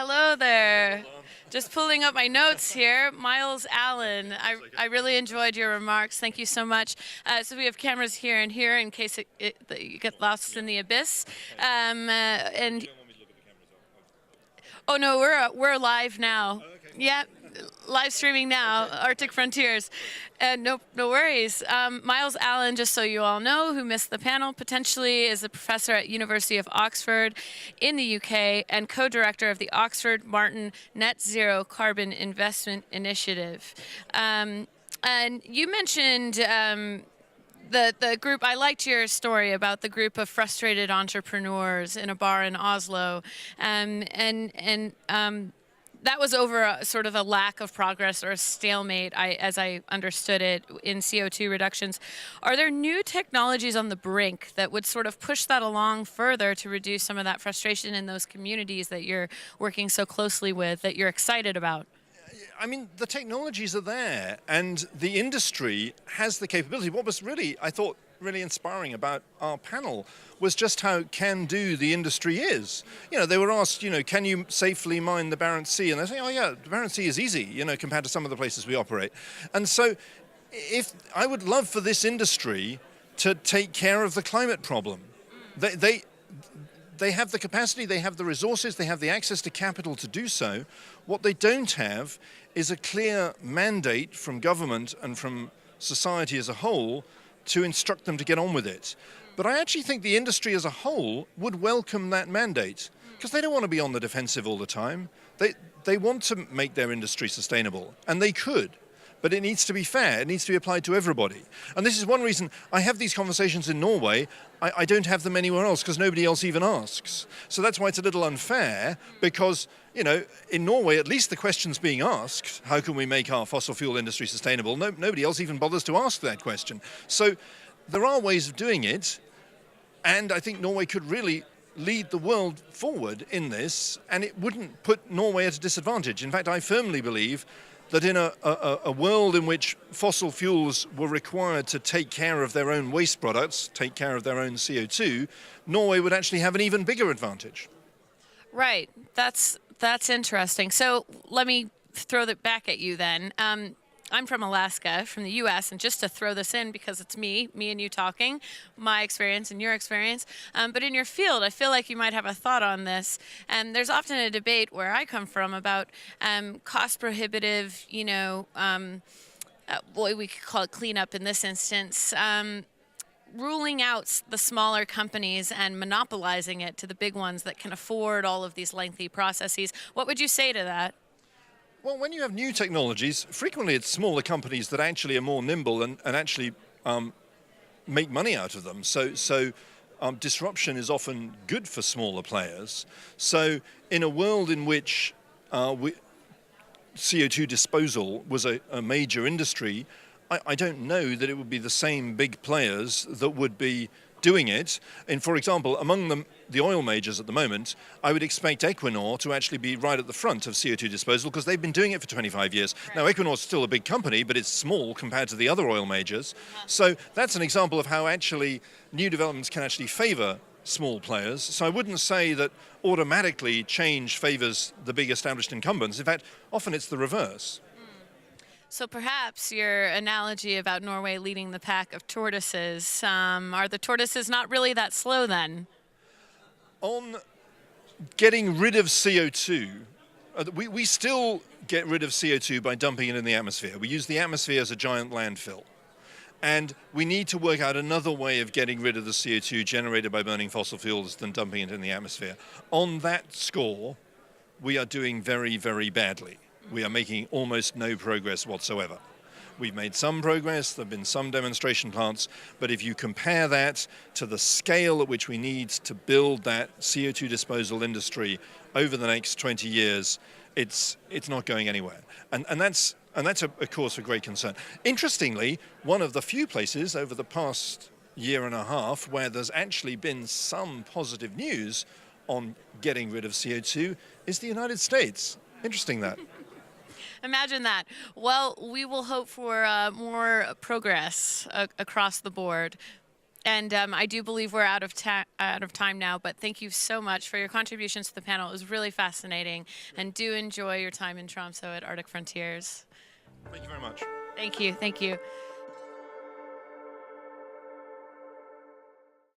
Hello there. Just pulling up my notes here. Myles Allen, I really enjoyed your remarks. Thank you so much. So we have cameras here and here in case that you get lost in the abyss. And oh no, we're live now. Yeah, live streaming now. Arctic Frontiers. No worries. Myles Allen, just so you all know, who missed the panel, potentially is a professor at University of Oxford in the UK and co-director of the Oxford Martin Net Zero Carbon Investment Initiative. And you mentioned. The group, I liked your story about the group of frustrated entrepreneurs in a bar in Oslo, that was over sort of a lack of progress or a stalemate, as I understood it, in CO2 reductions. Are there new technologies on the brink that would sort of push that along further to reduce some of that frustration in those communities that you're working so closely with, that you're excited about? I mean, the technologies are there, and the industry has the capability. What was really, I thought, really inspiring about our panel was just how can-do the industry is. You know, they were asked, can you safely mine the Barents Sea? And they say, oh yeah, the Barents Sea is easy, compared to some of the places we operate. And so, if I would love for this industry to take care of the climate problem. They have the capacity, they have the resources, they have the access to capital to do so. What they don't have is a clear mandate from government and from society as a whole to instruct them to get on with it. But I actually think the industry as a whole would welcome that mandate, because they don't want to be on the defensive all the time. They want to make their industry sustainable, and they could. But it needs to be fair. It needs to be applied to everybody. And this is one reason I have these conversations in Norway. I don't have them anywhere else because nobody else even asks. So that's why it's a little unfair, because, in Norway, at least the question's being asked, how can we make our fossil fuel industry sustainable? Nobody else even bothers to ask that question. So there are ways of doing it, and I think Norway could really lead the world forward in this, and it wouldn't put Norway at a disadvantage. In fact, I firmly believe that in a world in which fossil fuels were required to take care of their own waste products, take care of their own CO2, Norway would actually have an even bigger advantage. Right. That's interesting. So let me throw that back at you then. I'm from Alaska, from the U.S., and just to throw this in, because it's me and you talking, my experience and your experience, but in your field, I feel like you might have a thought on this. And there's often a debate where I come from about cost prohibitive, we could call it cleanup in this instance, ruling out the smaller companies and monopolizing it to the big ones that can afford all of these lengthy processes. What would you say to that? Well, when you have new technologies, frequently it's smaller companies that actually are more nimble and actually make money out of them. So disruption is often good for smaller players. So in a world in which CO2 disposal was a major industry, I don't know that it would be the same big players that would be doing it. And for example, among them, the oil majors at the moment, I would expect Equinor to actually be right at the front of CO2 disposal, because they've been doing it for 25 years. Right. Now, Equinor's still a big company, but it's small compared to the other oil majors. So that's an example of how actually new developments can actually favor small players. So I wouldn't say that automatically change favors the big established incumbents. In fact, often it's the reverse. So perhaps your analogy about Norway leading the pack of tortoises, are the tortoises not really that slow then? On getting rid of CO2, we still get rid of CO2 by dumping it in the atmosphere. We use the atmosphere as a giant landfill. And we need to work out another way of getting rid of the CO2 generated by burning fossil fuels than dumping it in the atmosphere. On that score, we are doing very, very badly. We are making almost no progress whatsoever. We've made some progress, there have been some demonstration plants, but if you compare that to the scale at which we need to build that CO2 disposal industry over the next 20 years, it's not going anywhere. And that's of course a great concern. Interestingly, one of the few places over the past year and a half where there's actually been some positive news on getting rid of CO2 is the United States. Interesting that. Imagine that. Well, we will hope for more progress across the board. And I do believe we're out of time now, but thank you so much for your contributions to the panel. It was really fascinating, and do enjoy your time in Tromsø at Arctic Frontiers. Thank you very much. Thank you. Thank you.